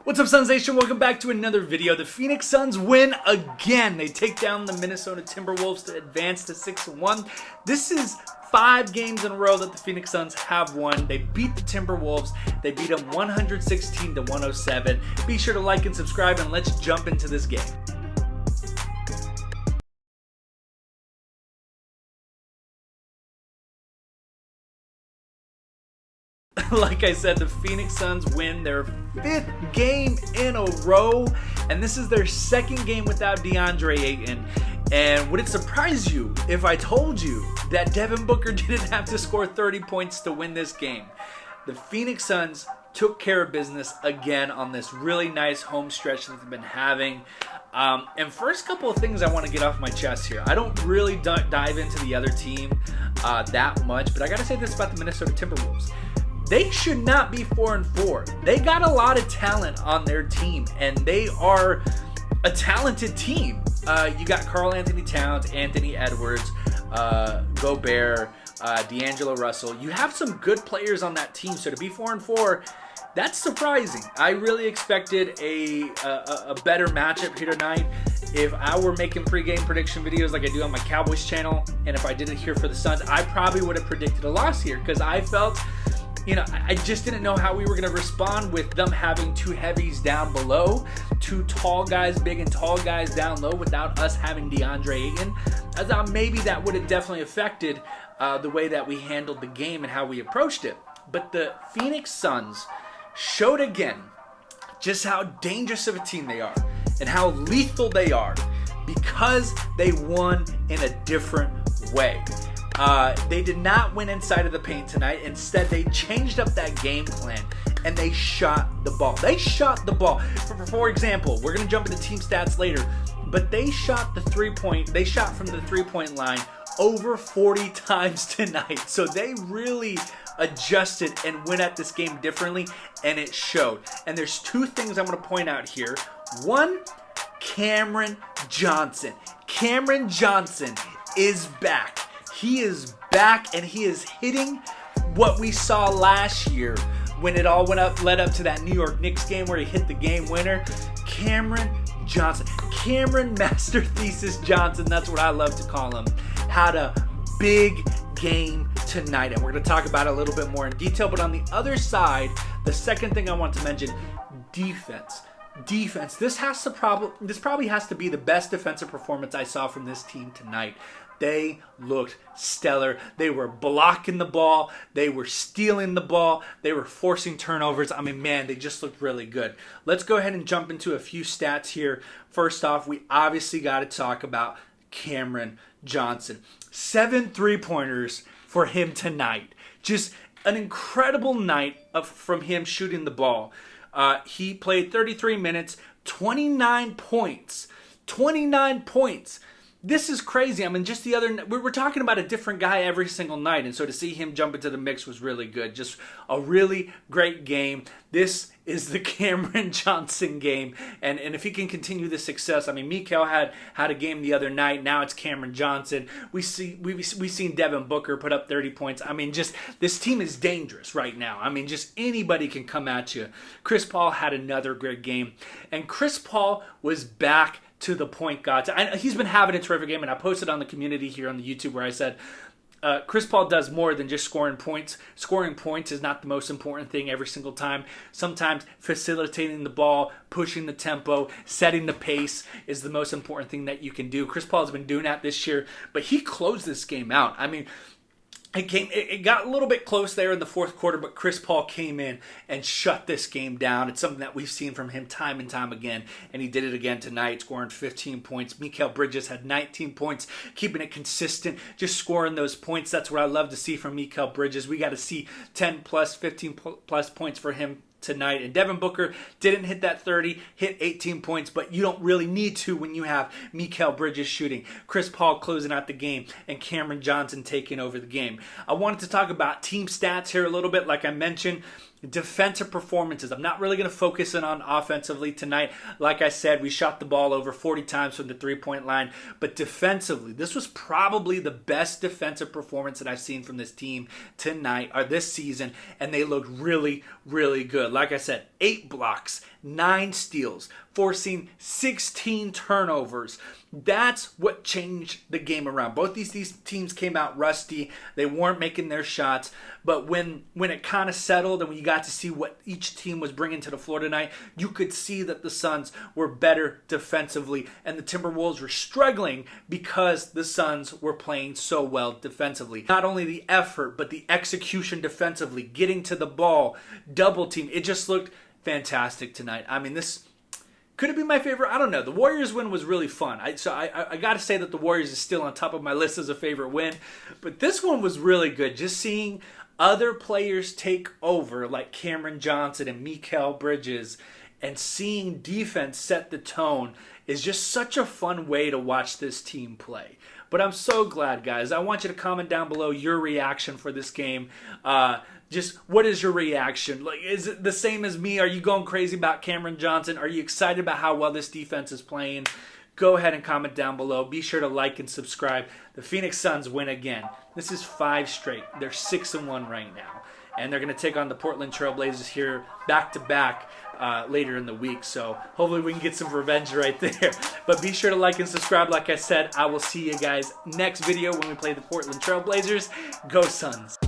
What's up, Suns Nation? Welcome back to another video. The Phoenix Suns win again. They take down the Minnesota Timberwolves to advance to 6-1. This is 5 games in a row that the Phoenix Suns have won. They beat the Timberwolves. They beat them 116-107. Be sure to like and subscribe, and let's jump into this game. Like I said, the Phoenix Suns win their 5th game in a row, and this is their 2nd game without DeAndre Ayton. And would it surprise you if I told you that Devin Booker didn't have to score 30 points to win this game? The Phoenix Suns took care of business again on this really nice home stretch that they've been having. And first couple of things I want to get off my chest here. I don't really dive into the other team that much, but I got to say this about the Minnesota Timberwolves. They should not be 4-4. They got a lot of talent on their team, and they are a talented team. You got Karl Anthony Towns, Anthony Edwards, Gobert, D'Angelo Russell. You have some good players on that team, so to be 4-4, that's surprising. I really expected a better matchup here tonight. If I were making pregame prediction videos like I do on my Cowboys channel, and if I did it here for the Suns, I probably would have predicted a loss here, because I felt, I just didn't know how we were going to respond with them having 2 heavies down below, 2 tall guys, big and tall guys down low without us having DeAndre Ayton. I thought maybe that would have definitely affected the way that we handled the game and how we approached it. But the Phoenix Suns showed again just how dangerous of a team they are and how lethal they are because they won in a different way. They did not win inside of the paint tonight. Instead, they changed up that game plan and they shot the ball. They shot the ball. For example, we're going to jump into team stats later, but they shot from the three-point line over 40 times tonight. So they really adjusted and went at this game differently, and it showed. And there's 2 things I'm going to point out here. One, Cameron Johnson. Cameron Johnson is back. He is back, and he is hitting what we saw last year when it all led up to that New York Knicks game where he hit the game winner. Cameron Johnson. Cameron Master Thesis Johnson, that's what I love to call him, had a big game tonight, and we're going to talk about it a little bit more in detail. But on the other side, the second thing I want to mention, defense. This probably has to be the best defensive performance I saw from this team tonight. They looked stellar. They were blocking the ball. They were stealing the ball. They were forcing turnovers. I mean, man, they just looked really good. Let's go ahead and jump into a few stats here. First off, we obviously got to talk about Cameron Johnson. 7 3-pointers for him tonight. Just an incredible night from him shooting the ball. He played 33 minutes, 29 points. 29 points. This is crazy. I mean, just the other night, we're talking about a different guy every single night, and so to see him jump into the mix was really good. Just a really great game. This is the Cameron Johnson game, and if he can continue this success, I mean, Mikal had a game the other night. Now it's Cameron Johnson. We've seen Devin Booker put up 30 points. I mean, just this team is dangerous right now. I mean, just anybody can come at you. Chris Paul had another great game, and Chris Paul was back to the point guard. He's been having a terrific game, and I posted on the community here on the YouTube where I said, Chris Paul does more than just scoring points. Scoring points is not the most important thing every single time. Sometimes facilitating the ball, pushing the tempo, setting the pace is the most important thing that you can do. Chris Paul has been doing that this year, but he closed this game out. I mean, it got a little bit close there in the 4th quarter, but Chris Paul came in and shut this game down. It's something that we've seen from him time and time again, and he did it again tonight, scoring 15 points. Mikal Bridges had 19 points, keeping it consistent, just scoring those points. That's what I love to see from Mikal Bridges. We got to see 10 plus, 15 plus points for him tonight. And Devin Booker didn't hit that 30, hit 18 points, but you don't really need to when you have Mikal Bridges shooting, Chris Paul closing out the game, and Cameron Johnson taking over the game. I wanted to talk about team stats here a little bit. Like I mentioned, defensive performances. I'm not really going to focus in on offensively tonight. Like I said, we shot the ball over 40 times from the three-point line. But defensively, this was probably the best defensive performance that I've seen from this team tonight or this season. And they looked really, really good. Like I said, 8 blocks, 9 steals, forcing 16 turnovers. That's what changed the game around. Both these teams came out rusty. They weren't making their shots. But when it kind of settled and when you got to see what each team was bringing to the floor tonight, you could see that the Suns were better defensively. And the Timberwolves were struggling because the Suns were playing so well defensively. Not only the effort, but the execution defensively, getting to the ball, double team. It just looked fantastic tonight. I mean, this could it be my favorite? I don't know. The Warriors win was really fun. I got to say that the Warriors is still on top of my list as a favorite win. But this one was really good. Just seeing other players take over, like Cameron Johnson and Mikal Bridges, and seeing defense set the tone is just such a fun way to watch this team play. But I'm so glad, guys. I want you to comment down below your reaction for this game. Just what is your reaction? Like, is it the same as me? Are you going crazy about Cameron Johnson? Are you excited about how well this defense is playing? Go ahead and comment down below. Be sure to like and subscribe. The Phoenix Suns win again. This is 5 straight. They're 6-1 right now. And they're going to take on the Portland Trail Blazers here back-to-back later in the week. So hopefully we can get some revenge right there. But be sure to like and subscribe. Like I said, I will see you guys next video when we play the Portland Trail Blazers. Go Suns!